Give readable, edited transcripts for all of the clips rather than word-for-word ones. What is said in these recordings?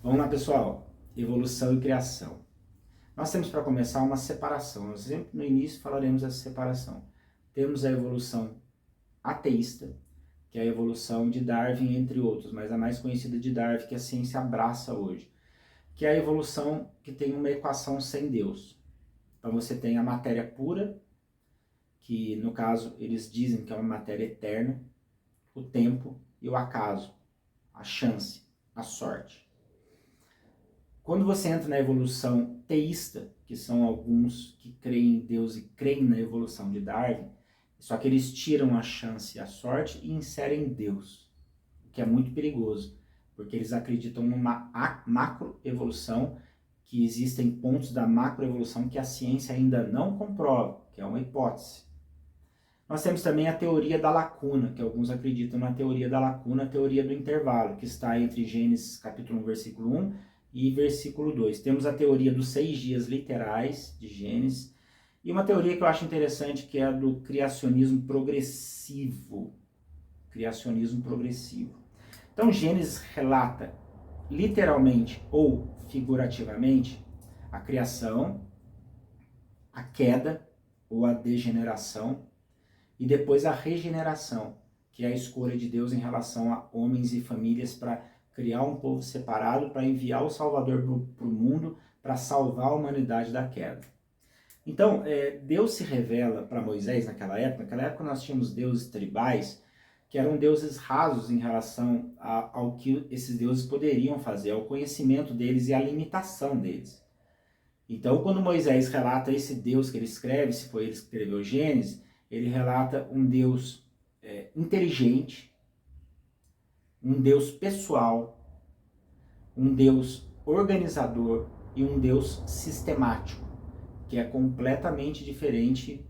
Vamos lá, pessoal. Evolução e criação. Nós temos para começar uma separação. Nós sempre no início falaremos dessa separação. Temos a evolução ateísta, que é a evolução de Darwin, entre outros, mas a mais conhecida de Darwin, que a ciência abraça hoje, que é a evolução que tem uma equação sem Deus. Então você tem a matéria pura, que no caso eles dizem que é uma matéria eterna, o tempo e o acaso, a chance, a sorte. Quando você entra na evolução teísta, que são alguns que creem em Deus e creem na evolução de Darwin, só que eles tiram a chance e a sorte e inserem Deus, o que é muito perigoso, porque eles acreditam numa macroevolução, que existem pontos da macroevolução que a ciência ainda não comprova, que é uma hipótese. Nós temos também a teoria da lacuna, que alguns acreditam na teoria da lacuna, a teoria do intervalo, que está entre Gênesis capítulo 1, versículo 1 e versículo 2. Temos a teoria dos 6 dias literais de Gênesis, e uma teoria que eu acho interessante, que é a do criacionismo progressivo. Criacionismo progressivo. Então Gênesis relata literalmente ou figurativamente a criação, a queda ou a degeneração, e depois a regeneração, que é a escolha de Deus em relação a homens e famílias para criar um povo separado, para enviar o Salvador para o mundo, para salvar a humanidade da queda. Então, Deus se revela para Moisés naquela época. Naquela época nós tínhamos deuses tribais, que eram deuses rasos em relação ao que esses deuses poderiam fazer, ao conhecimento deles e à limitação deles. Então, quando Moisés relata esse Deus que ele escreve, se foi ele que escreveu Gênesis, ele relata um Deus inteligente, um Deus pessoal, um Deus organizador e um Deus sistemático, que é completamente diferente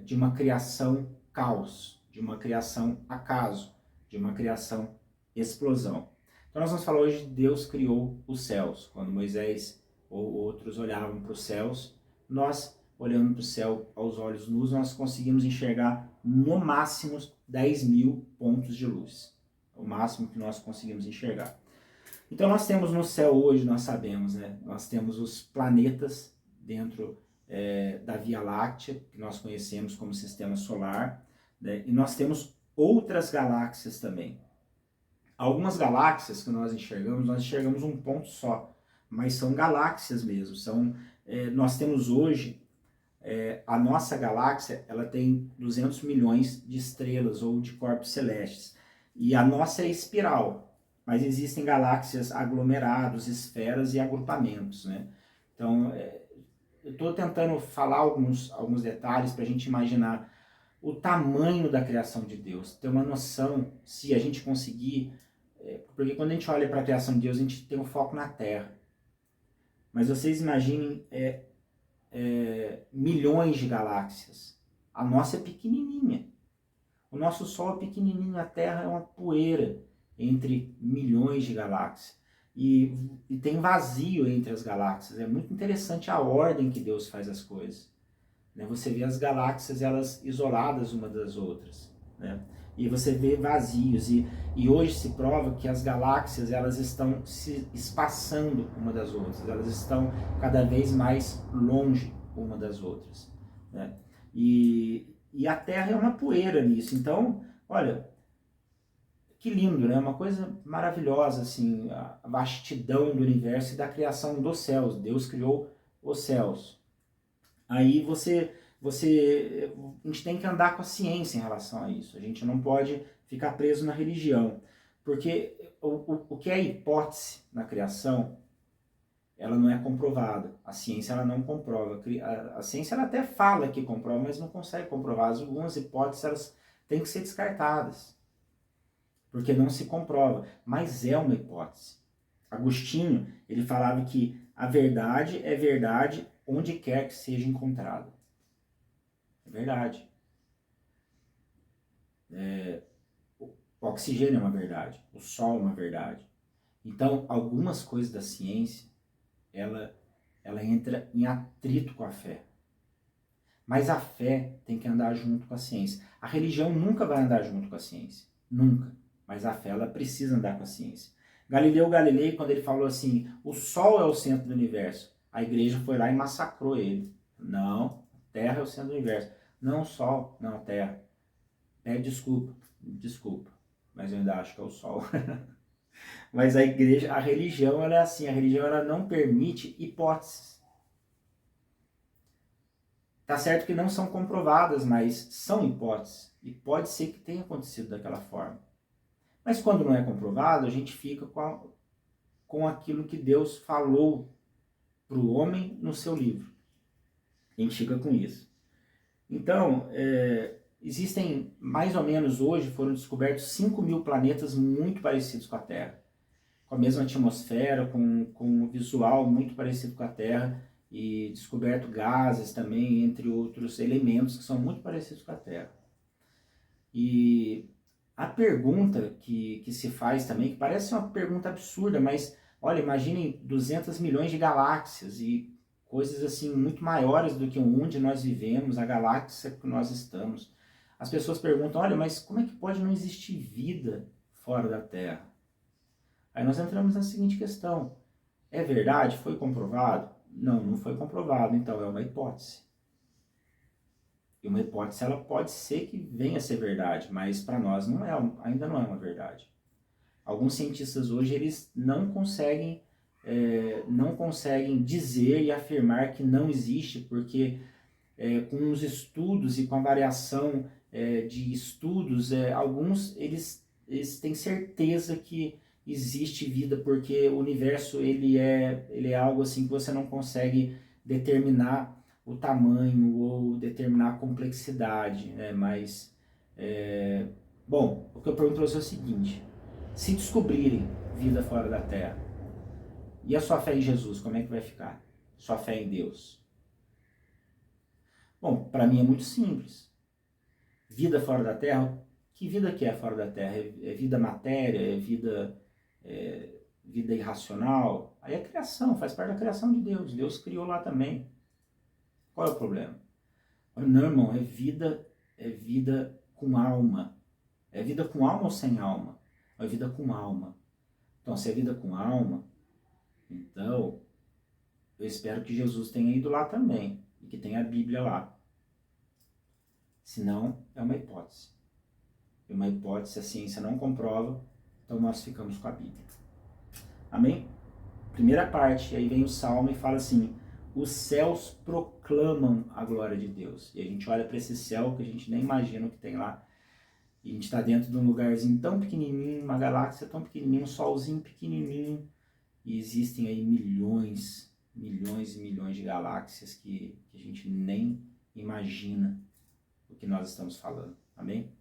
de uma criação caos, de uma criação acaso, de uma criação explosão. Então nós vamos falar hoje de Deus criou os céus. Quando Moisés ou outros olhavam para os céus, nós, olhando para o céu aos olhos nus, nós conseguimos enxergar no máximo 10.000 pontos de luz. O máximo que nós conseguimos enxergar. Então nós temos no céu hoje, nós sabemos, né? Nós temos os planetas dentro da Via Láctea, que nós conhecemos como Sistema Solar, né? E nós temos outras galáxias também. Algumas galáxias que nós enxergamos um ponto só, mas são galáxias mesmo. Nós temos hoje, a nossa galáxia, ela tem 200 milhões de estrelas ou de corpos celestes. E a nossa é espiral, mas existem galáxias aglomerados, esferas e agrupamentos, né? Então, eu estou tentando falar alguns detalhes para a gente imaginar o tamanho da criação de Deus, ter uma noção, se a gente conseguir, porque quando a gente olha para a criação de Deus, a gente tem um foco na Terra. Mas vocês imaginem milhões de galáxias. A nossa é pequenininha. O nosso Sol é pequenininho, a Terra é uma poeira entre milhões de galáxias. E tem vazio entre as galáxias. É muito interessante a ordem que Deus faz as coisas. Né? Você vê as galáxias, elas isoladas umas das outras. Né? E você vê vazios. E hoje se prova que as galáxias, elas estão se espaçando uma das outras. Elas estão cada vez mais longe uma das outras. Né? E a Terra é uma poeira nisso. Então, olha, que lindo, né? Uma coisa maravilhosa, assim, a vastidão do universo e da criação dos céus. Deus criou os céus. Aí a gente tem que andar com a ciência em relação a isso. A gente não pode ficar preso na religião. Porque o que é hipótese na criação, ela não é comprovada. A ciência, ela não comprova. A ciência, ela até fala que comprova, mas não consegue comprovar. Algumas hipóteses, elas têm que ser descartadas, porque não se comprova. Mas é uma hipótese. Agostinho, ele falava que a verdade é verdade onde quer que seja encontrada. É verdade. O oxigênio é uma verdade. O sol é uma verdade. Então, algumas coisas da ciência, ela entra em atrito com a fé. Mas a fé tem que andar junto com a ciência. A religião nunca vai andar junto com a ciência. Nunca. Mas a fé, ela precisa andar com a ciência. Galileu Galilei, quando ele falou assim, o Sol é o centro do universo, a igreja foi lá e massacrou ele. Não, a Terra é o centro do universo. Não o Sol, não a Terra. Desculpa, desculpa, mas eu ainda acho que é o Sol. Mas a igreja, a religião, ela é assim, a religião ela não permite hipóteses. Tá certo que não são comprovadas, mas são hipóteses. E pode ser que tenha acontecido daquela forma. Mas quando não é comprovado, a gente fica com aquilo que Deus falou para o homem no seu livro. A gente fica com isso. Então, existem, mais ou menos hoje, foram descobertos 5.000 planetas muito parecidos com a Terra. Com a mesma atmosfera, com um visual muito parecido com a Terra, e descoberto gases também, entre outros elementos que são muito parecidos com a Terra. E a pergunta que se faz também, que parece uma pergunta absurda, mas olha, imaginem 200 milhões de galáxias e coisas assim muito maiores do que onde nós vivemos, a galáxia que nós estamos. As pessoas perguntam, olha, mas como é que pode não existir vida fora da Terra? Aí nós entramos na seguinte questão, é verdade? Foi comprovado? Não, não foi comprovado, então é uma hipótese. E uma hipótese ela pode ser que venha a ser verdade, mas para nós não é, ainda não é uma verdade. Alguns cientistas hoje eles não conseguem dizer e afirmar que não existe, porque com os estudos e com a variação de estudos, alguns eles têm certeza que existe vida, porque o universo ele é algo assim que você não consegue determinar o tamanho ou determinar a complexidade, né? Mas, bom, o que eu pergunto para você é o seguinte, se descobrirem vida fora da Terra, e a sua fé em Jesus, como é que vai ficar? Sua fé em Deus? Bom, para mim é muito simples. Vida fora da Terra, que vida que é fora da Terra? É vida matéria? É vida irracional? Aí é criação, faz parte da criação de Deus. Deus criou lá também. Qual é o problema? Não, irmão, é vida com alma. É vida com alma ou sem alma? É vida com alma. Então, se é vida com alma, então eu espero que Jesus tenha ido lá também e que tenha a Bíblia lá. Senão, é uma hipótese. E uma hipótese a ciência não comprova, então nós ficamos com a Bíblia. Amém? Primeira parte, aí vem o Salmo e fala assim, os céus proclamam a glória de Deus. E a gente olha para esse céu que a gente nem imagina o que tem lá. E a gente está dentro de um lugarzinho tão pequenininho, uma galáxia tão pequenininha, um solzinho pequenininho. E existem aí milhões e milhões de galáxias que a gente nem imagina o que nós estamos falando. Amém?